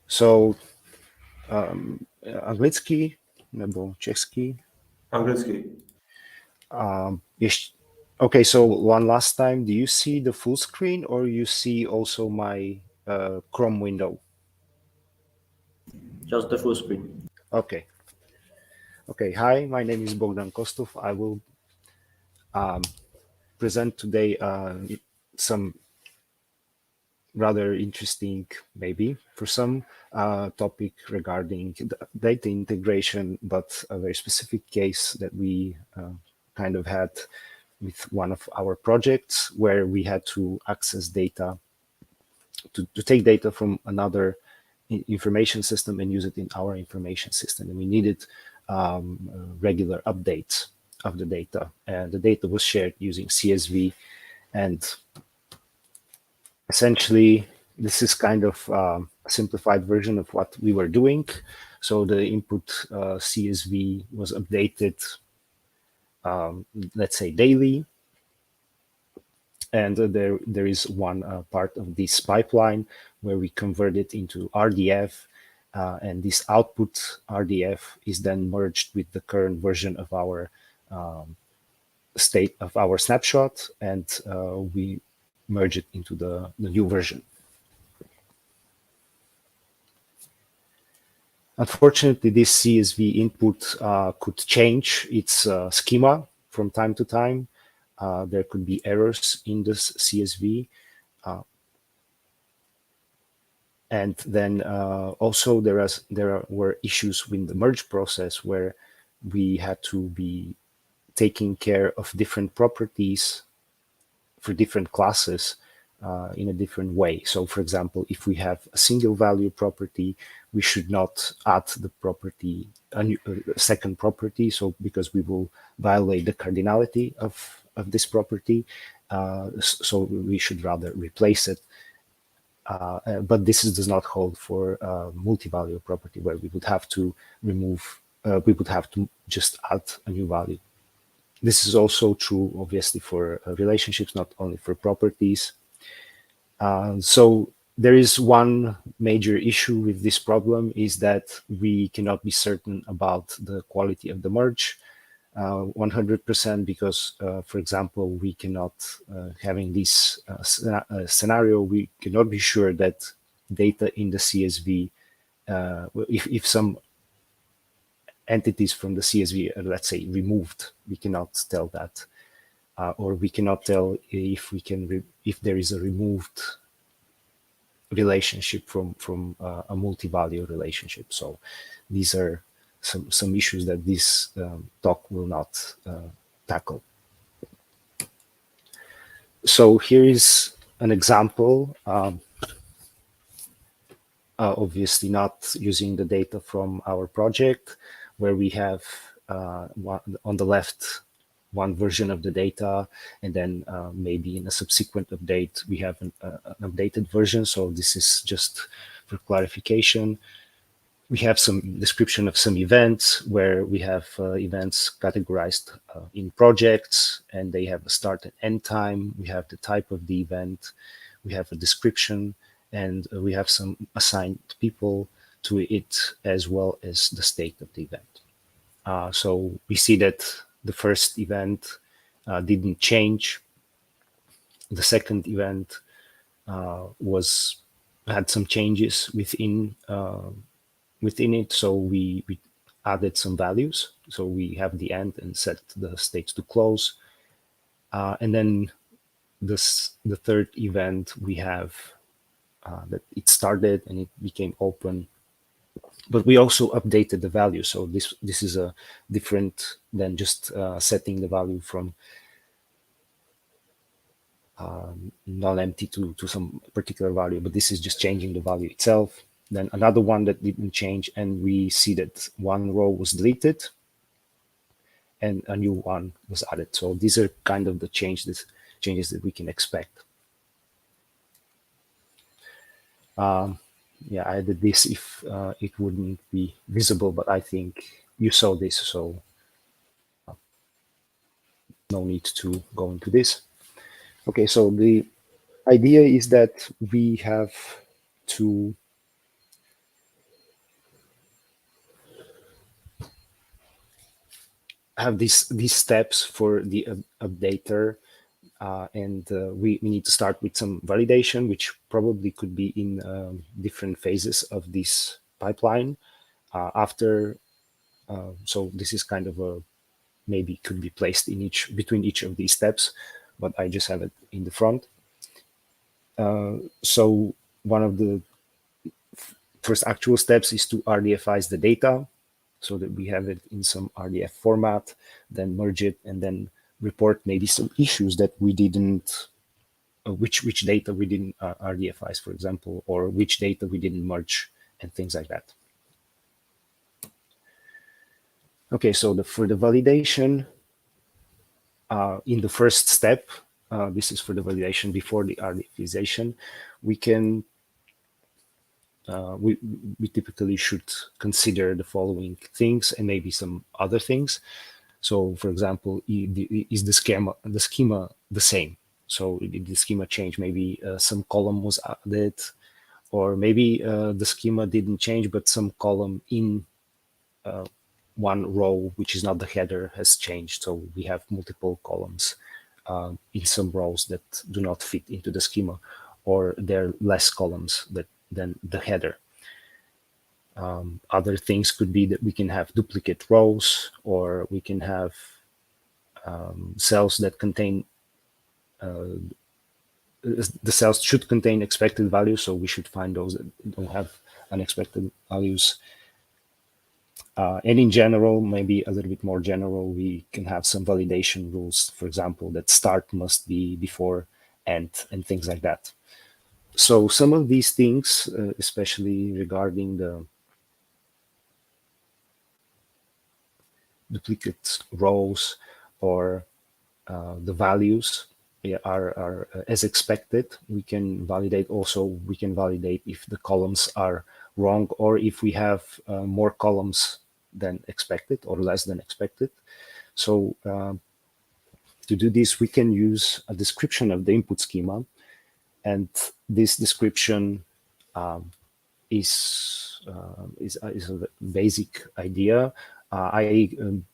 So anglicky nebo český? Anglicky. Okay, so one last time, do you see the full screen or you see also my Chrome window? Just the full screen. Okay. Okay, hi, my name is Bogdan Kostov. I will present today some rather interesting, maybe for some, topic regarding data integration, but a very specific case that we kind of had with one of our projects where we had to access data, to take data from another information system and use it in our information system. And we needed regular updates of the data. And the data was shared using CSV. And essentially, this is kind of a simplified version of what we were doing. So the input CSV was updated, let's say daily. And there is one part of this pipeline where we convert it into RDF, and this output RDF is then merged with the current version of our state of our snapshot, and we merge it into the new version. Unfortunately, this CSV input could change its schema from time to time. There could be errors in this CSV. And then also there were issues with the merge process where we had to be taking care of different properties for different classes in a different way. So for example, if we have a single value property, we should not add the property, a second property, so because we will violate the cardinality of this property. So we should rather replace it. But this does not hold for multi-value property where we would have to remove, we would have to just add a new value. This is also true, obviously, for relationships, not only for properties. So there is one major issue with this problem is that we cannot be certain about the quality of the merge 100% because, for example, we cannot, having this scenario, we cannot be sure that data in the CSV, if some entities from the CSV are, let's say, removed, we cannot tell that, or we cannot tell if we can if there is a removed relationship from a multi-value relationship. So these are some issues that this talk will not tackle. So here is an example, obviously not using the data from our project, where we have on the left one version of the data, and then maybe in a subsequent update we have an updated version. So this is just for clarification. We have some description of some events where we have events categorized in projects, and they have a start and end time. We have the type of the event. We have a description, and we have some assigned people to it, as well as the state of the event. So we see that the first event didn't change. The second event had some changes within it, so we added some values. So we have the end and set the state to close. And then the third event, we have that it started and it became open. But we also updated the value. So this is a different than just setting the value from null-empty to some particular value, but this is just changing the value itself. Then another one that didn't change, and we see that one row was deleted and a new one was added. So these are kind of the changes that we can expect. Yeah, I added this if it wouldn't be visible, but I think you saw this, so no need to go into this. Okay, so the idea is that we have to have these steps for the updater, and we need to start with some validation, which probably could be in different phases of this pipeline. After, so this is kind of a, maybe could be placed in between each of these steps, but I just have it in the front. So one of the first actual steps is to RDFize the data so that we have it in some RDF format, then merge it, and then report maybe some issues that we didn't, which data we didn't RDFize, for example, or which data we didn't merge, and things like that. Okay, so for the validation, in the first step, this is for the validation before the RDFization, we can we typically should consider the following things and maybe some other things. So, for example, is the schema the same? So, did the schema change? Maybe some column was added, or maybe the schema didn't change, but some column in one row, which is not the header, has changed. So we have multiple columns in some rows that do not fit into the schema, or there are less columns than the header. Other things could be that we can have duplicate rows, or we can have cells that contain, the cells should contain expected values, so we should find those that don't have unexpected values. And in general, maybe a little bit more general, we can have some validation rules, for example, that start must be before end and things like that. So some of these things, especially regarding the duplicate rows or the values are as expected. We can validate also, we can validate if the columns are wrong, or if we have more columns than expected or less than expected. So to do this, we can use a description of the input schema. And this description is a basic idea. I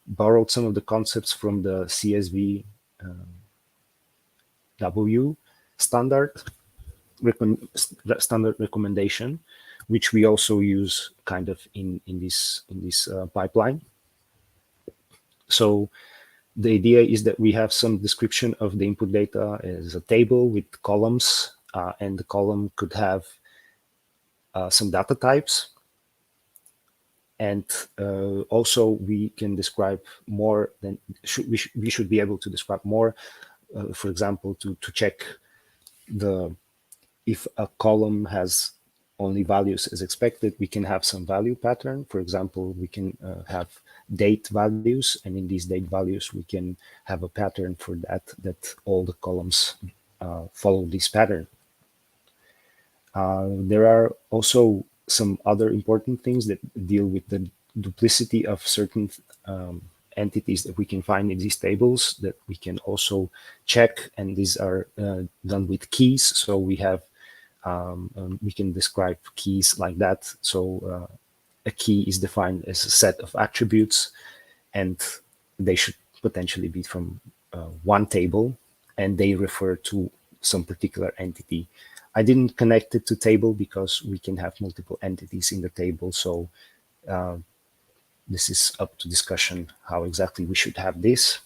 borrowed some of the concepts from the CSV W standard recommendation, which we also use kind of in this pipeline. So the idea is that we have some description of the input data as a table with columns, and the column could have some data types. And also we can describe more than, we should be able to describe more, for example, to check if a column has only values as expected, we can have some value pattern. For example, we can have date values, and in these date values, we can have a pattern for that all the columns follow this pattern. There are also some other important things that deal with the duplicity of certain entities that we can find in these tables that we can also check, and these are done with keys. So we have we can describe keys like that. So a key is defined as a set of attributes, and they should potentially be from one table, and they refer to some particular entity. I didn't connect it to table because we can have multiple entities in the table. So this is up to discussion how exactly we should have this.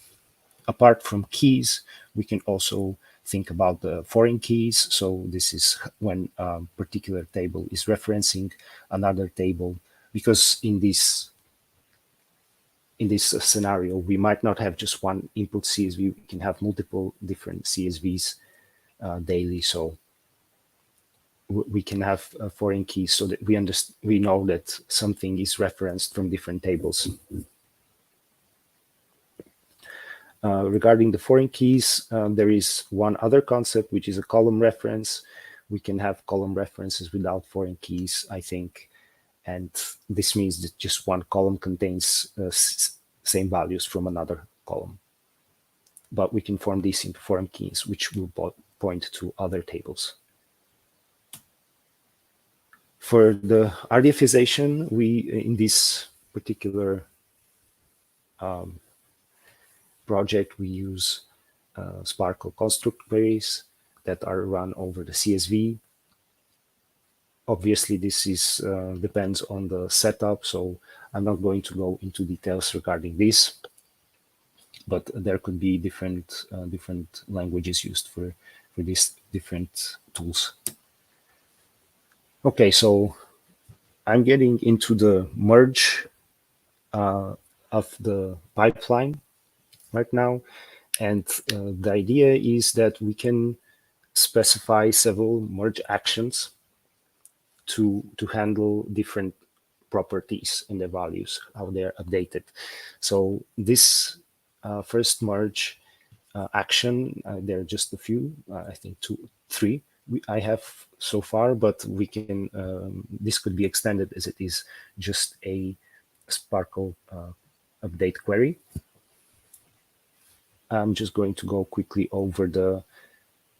Apart from keys, we can also think about the foreign keys. So this is when a particular table is referencing another table, because in this scenario, we might not have just one input CSV. We can have multiple different CSVs daily. So we can have foreign keys so that we know that something is referenced from different tables. Regarding the foreign keys, there is one other concept, which is a column reference. We can have column references without foreign keys, I think. And this means that just one column contains same values from another column. But we can form these into foreign keys, which will point to other tables. For the RDFization, in this particular project, we use Sparkle construct queries that are run over the CSV. Obviously, this is depends on the setup, so I'm not going to go into details regarding this, but there could be different languages used for these different tools. Okay, so I'm getting into the merge of the pipeline right now, and the idea is that we can specify several merge actions to handle different properties in the values, how they're updated. So this first merge action, there are just a few, I think 2, 3 I have so far, but we can, this could be extended as it is just a Sparkle update query. I'm just going to go quickly over the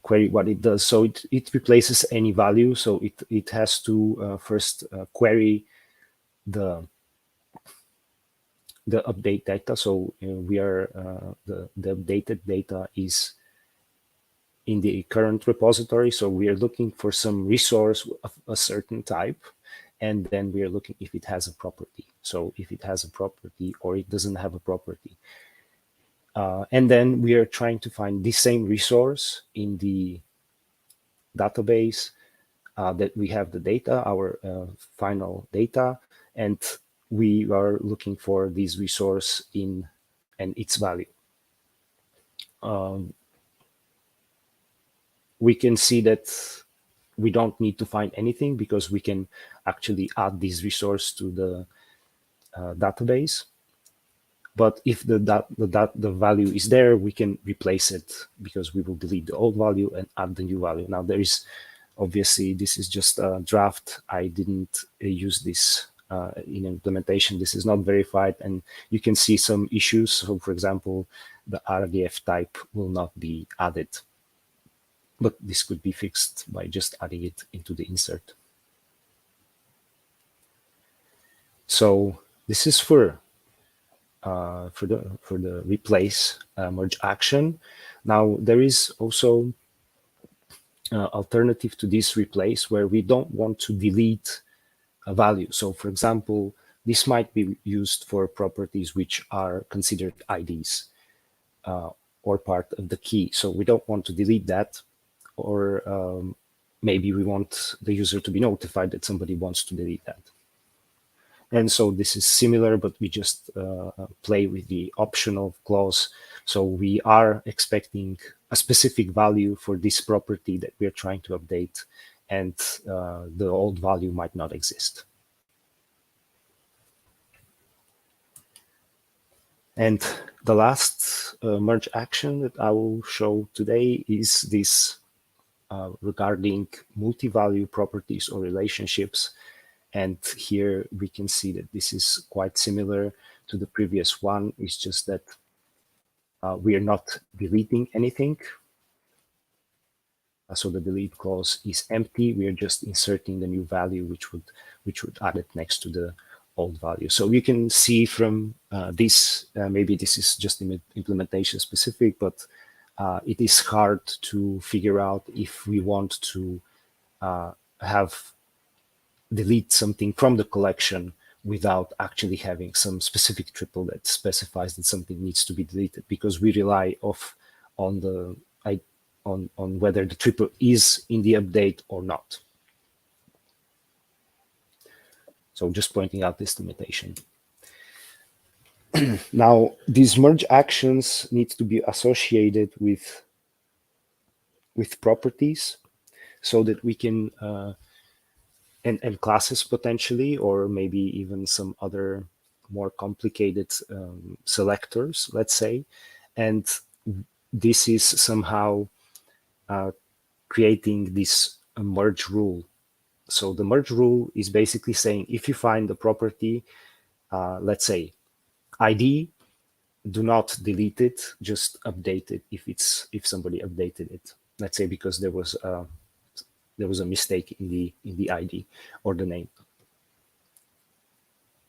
query, what it does. So it replaces any value. So it has to first query the update data. So we are the updated data is in the current repository. So we are looking for some resource of a certain type, and then we are looking if it has a property. So if it has a property or it doesn't have a property. And then we are trying to find the same resource in the database that we have the data, our final data, and we are looking for this resource in and its value. We can see that we don't need to find anything because we can actually add this resource to the database. But if the value is there, we can replace it because we will delete the old value and add the new value. Now there is, obviously, this is just a draft. I didn't use this in implementation. This is not verified, and you can see some issues. So for example, the RDF type will not be added, but this could be fixed by just adding it into the insert. So this is for the replace merge action. Now there is also alternative to this replace where we don't want to delete a value. So for example, this might be used for properties which are considered IDs or part of the key. So we don't want to delete that, or maybe we want the user to be notified that somebody wants to delete that. And so this is similar, but we just play with the optional clause. So we are expecting a specific value for this property that we are trying to update, and the old value might not exist. And the last merge action that I will show today is this regarding multi-value properties or relationships. And here we can see that this is quite similar to the previous one. It's just that we are not deleting anything. So the delete clause is empty. We are just inserting the new value, which would add it next to the old value. So you can see from this, maybe this is just implementation specific, but it is hard to figure out if we want to have delete something from the collection without actually having some specific triple that specifies that something needs to be deleted, because we rely on whether the triple is in the update or not. So just pointing out this limitation. Now, these merge actions need to be associated with properties so that we can and classes potentially, or maybe even some other more complicated selectors, let's say. And this is somehow creating this merge rule. So the merge rule is basically saying if you find the property, let's say ID, do not delete it, just update it if somebody updated it. let's say because there was a mistake in the ID or the name.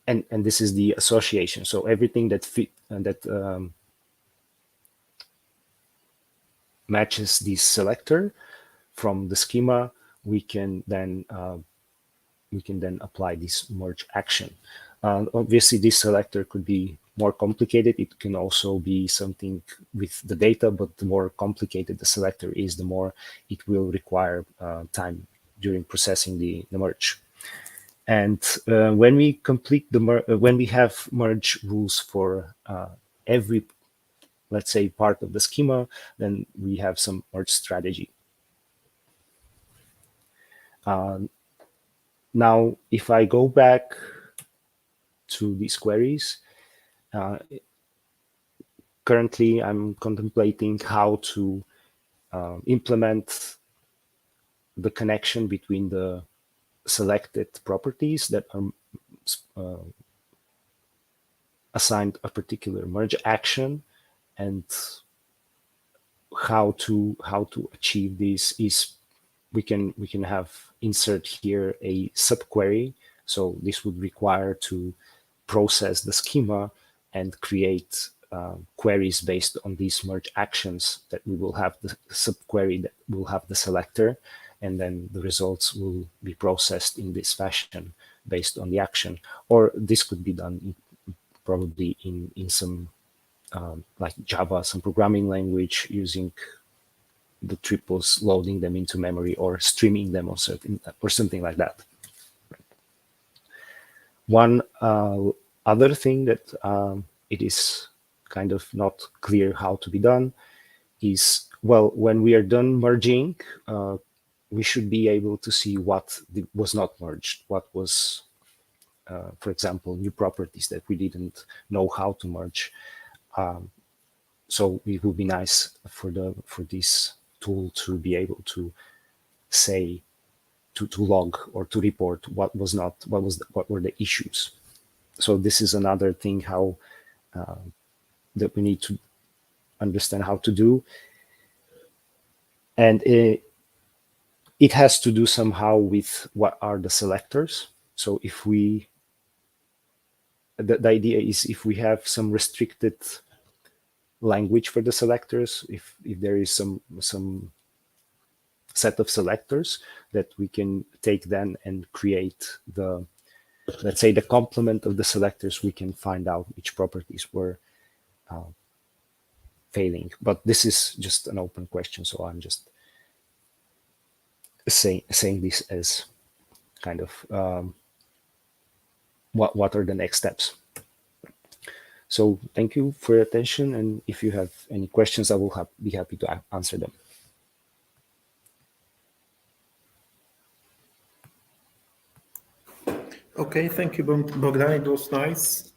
And this is the association. So everything that matches the selector from the schema, we can then apply this merge action. Obviously, this selector could be more complicated. It can also be something with the data, but the more complicated the selector is, the more it will require time during processing the merge. And when we complete when we have merge rules for every, let's say, part of the schema, then we have some merge strategy. Now, if I go back to these queries, currently I'm contemplating how to implement the connection between the selected properties that are assigned a particular merge action, and how to achieve this is we can have insert here a subquery. So this would require to process the schema and create queries based on these merge actions, that we will have the subquery that will have the selector, and then the results will be processed in this fashion based on the action. Or this could be done probably in some like Java, some programming language, using the triples, loading them into memory, or streaming them or something like that. One other thing that it is kind of not clear how to be done is, well, when we are done merging, we should be able to see what was not merged, what was, for example, new properties that we didn't know how to merge. So it would be nice for this tool to be able to say, to log or to report what were the issues. So this is another thing how that we need to understand how to do, and it has to do somehow with what are the selectors. So if we, the idea is, if we have some restricted language for the selectors, if there is some set of selectors, that we can take then and create the, let's say, the complement of the selectors, we can find out which properties were failing. But this is just an open question, so I'm just saying this as kind of what are the next steps. So thank you for your attention, and if you have any questions, I will be happy to answer them. Okay, thank you, Bogdan. It was nice.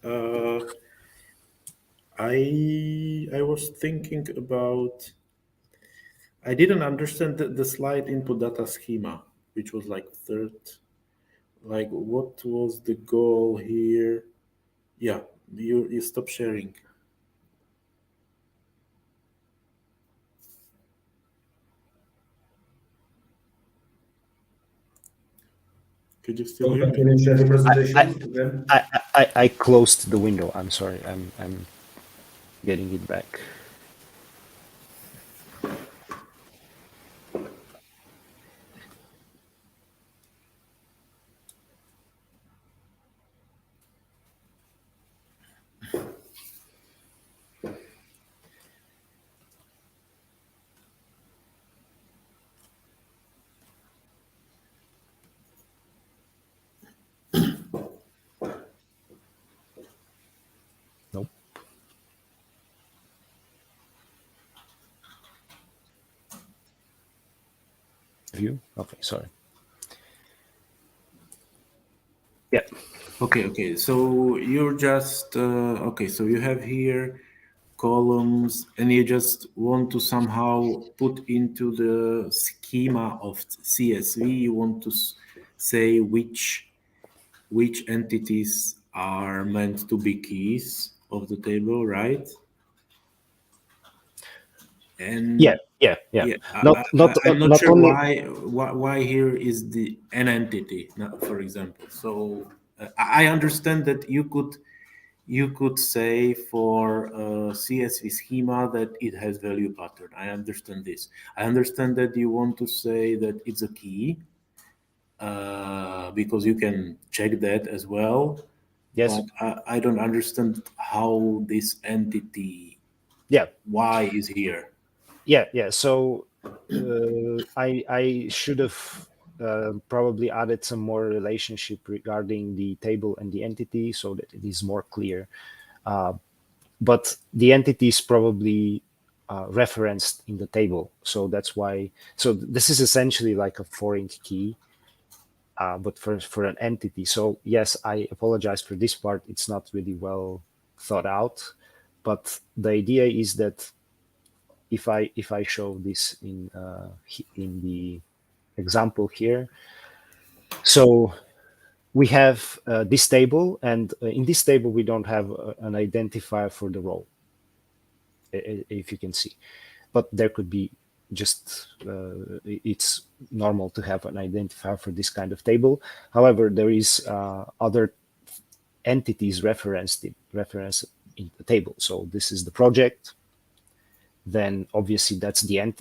I was thinking about, I didn't understand the slide input data schema, which was like third. Like, what was the goal here? Yeah, you stop sharing. Could you still hear me? Can you share the presentation again? I closed the window. I'm sorry. I'm getting it back. Nope. View? Okay, sorry. Yeah. Okay. So you're just okay. So you have here columns, and you just want to somehow put into the schema of CSV. You want to say which entities are meant to be keys of the table, right? And Yeah, yeah, yeah. yeah, I'm not Not sure only. why here is the an entity, for example. So I understand that you could say for CSV schema that it has value pattern. I understand this. I understand that you want to say that it's a key because you can check that as well. Yes. But I don't understand how this entity Yeah, Y is here. yeah. So I should have probably added some more relationship regarding the table and the entity so that it is more clear. But the entity is probably referenced in the table, so that's why. So this is essentially like a foreign key, but for an entity. So yes, I apologize for this part. It's not really well thought out, but the idea is that if I show this in the example here, so we have this table, and in this table we don't have an identifier for the role, if you can see, but there could be just it's normal to have an identifier for this kind of table. However, there is other entities referenced in the table. So this is the project. Then obviously that's the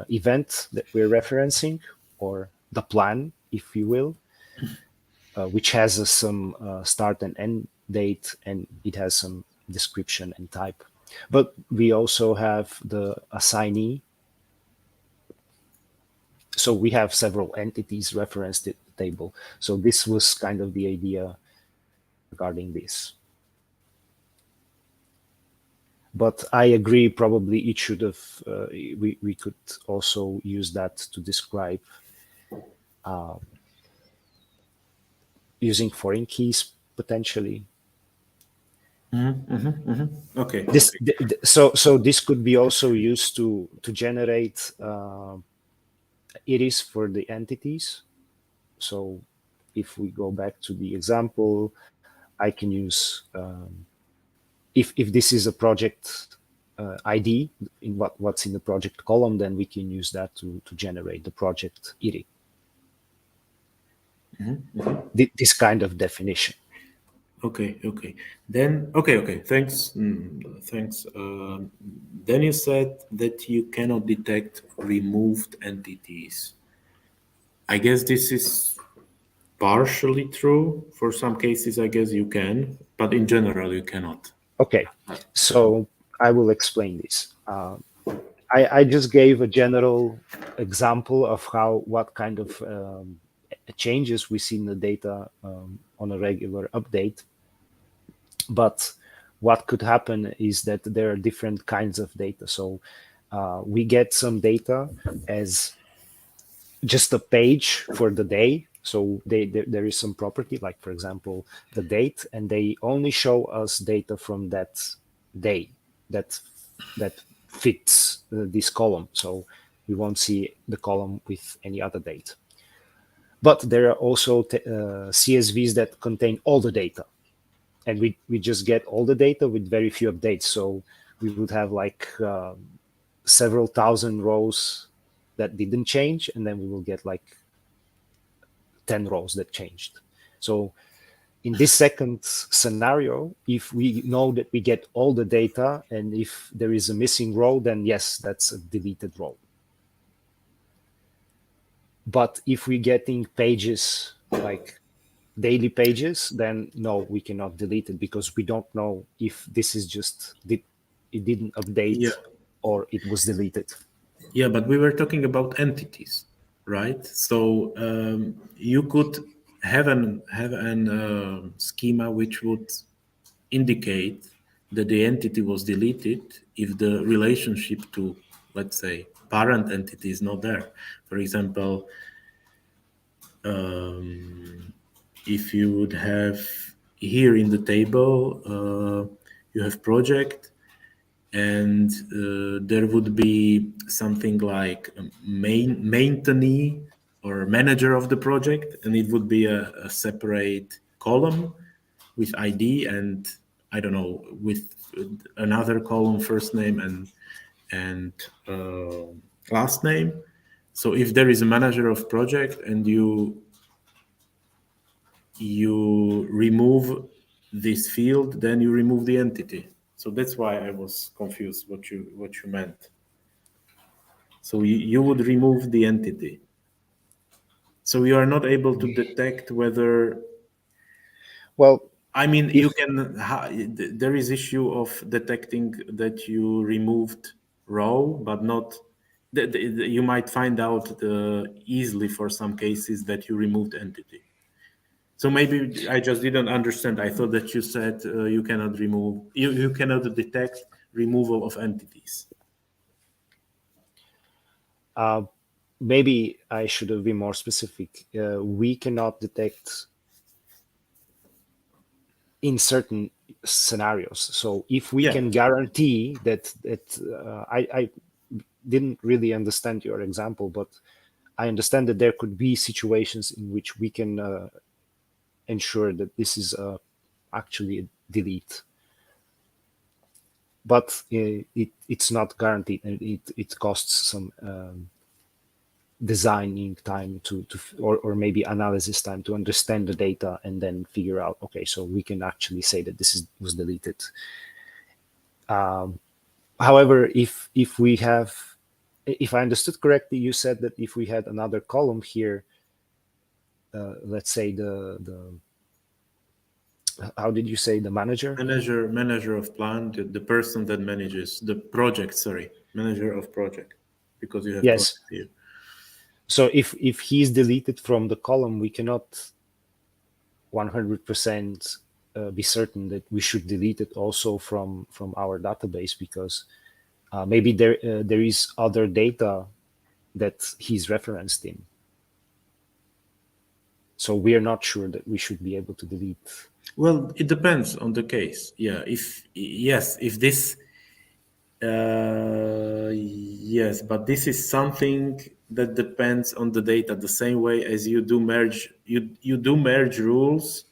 event that we're referencing, or the plan, if you will, which has some start and end date, and it has some description and type. But we also have the assignee. So we have several entities referenced in the table. So this was kind of the idea regarding this. But I agree, probably it should have, we could also use that to describe using foreign keys potentially. Okay, This okay. so this could be also used to generate it is for the entities. So if we go back to the example, I can use if this is a project ID in what's in the project column, then we can use that to generate the project ID. This kind of definition. Okay, okay. Then, okay, okay. Thanks, thanks. Then you said that you cannot detect removed entities. I guess this is partially true. For some cases, I guess you can, but in general, you cannot. Okay, so I will explain this. I just gave a general example of what kind of changes we see in the data on a regular update. But what could happen is that there are different kinds of data. So we get some data as just a page for the day. So there is some property, like for example, the date, and they only show us data from that day that that fits this column. So we won't see the column with any other date. But there are also CSVs that contain all the data, and we just get all the data with very few updates. So we would have like several thousand rows that didn't change, and then we will get like 10 rows that changed. So in this second scenario, if we know that we get all the data, and if there is a missing row, then yes, that's a deleted row. But if we're getting pages, like daily pages, then no, we cannot delete it, because we don't know if this is just it didn't update Yeah, or it was deleted. yeah, but we were talking about entities, right? So you could have an schema which would indicate that the entity was deleted if the relationship to, let's say, parent entity is not there. For example, if you would have here in the table, you have project, and there would be something like a maintainee or manager of the project, and it would be a separate column with ID, and I don't know, with another column first name and last name. So if there is a manager of project and you remove this field, then you remove the entity. So that's why I was confused what you meant. So you would remove the entity. So you are not able to detect whether. Well, I mean, if you can. There is issue of detecting that you removed row, but not. You might find out easily for some cases that you removed entity. So maybe I just didn't understand. I thought that you said you cannot remove, you cannot detect removal of entities. maybe I should have been more specific. We cannot detect in certain scenarios. So if we Yeah. can guarantee that I didn't really understand your example, but I understand that there could be situations in which we can ensure that this is actually a delete, but it's not guaranteed, and it costs some designing time or maybe analysis time to understand the data and then figure out, okay, so we can actually say that was deleted. However, if we have, if I understood correctly, you said that if we had another column here, let's say the how did you say, the manager? Manager of plan, the person that manages the project, sorry, manager of project, because you have Yes. project here. So if he's deleted from the column, we cannot 100% be certain that we should delete it also from our database, because maybe there is other data that he's referenced in. So we are not sure that we should be able to delete. Well, it depends on the case. Yeah, if this, yes, but this is something that depends on the data. The same way as you do merge, you do merge rules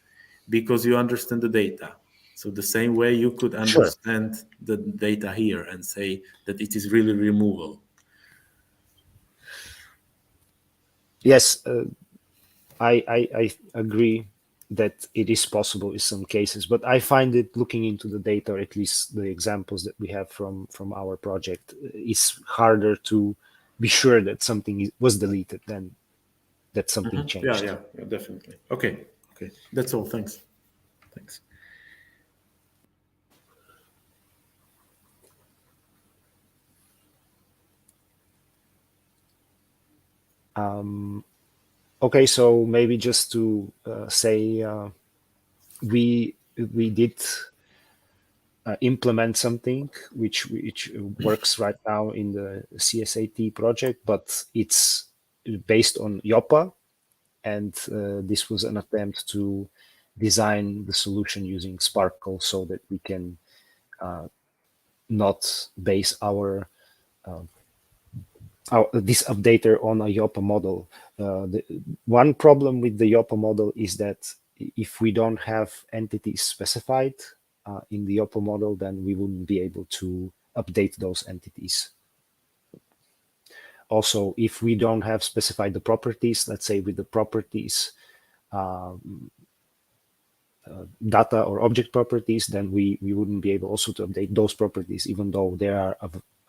because you understand the data. So the same way you could Sure. understand the data here and say that it is really removal. Yes, I agree that it is possible in some cases, but I find it, looking into the data, or at least the examples that we have from our project, is harder to be sure that something was deleted than that something Yeah, changed. yeah, definitely. Okay, that's all. Thanks. Okay, so maybe just to say, we did implement something which works right now in the CSAT project, but it's based on Yopa, and this was an attempt to design the solution using Sparkle so that we can not base this updater on a Yopa model. The one problem with the Yopa model is that if we don't have entities specified in the Yopa model, then we wouldn't be able to update those entities. Also, if we don't have specified the properties, let's say with the properties, data or object properties, then we wouldn't be able also to update those properties, even though they are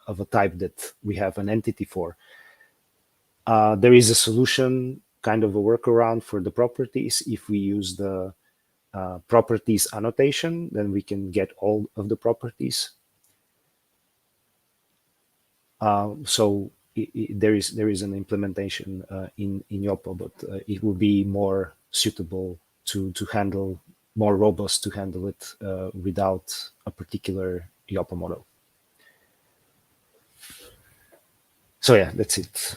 of a type that we have an entity for. There is a solution, kind of a workaround for the properties. If we use the properties annotation, then we can get all of the properties. So there is an implementation in Yopa, but it will be more suitable to handle, more robust to handle it without a particular Yopa model. So yeah, that's it.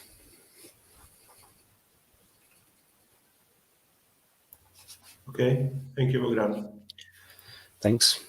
Okay, thank you, Bogdan. Thanks.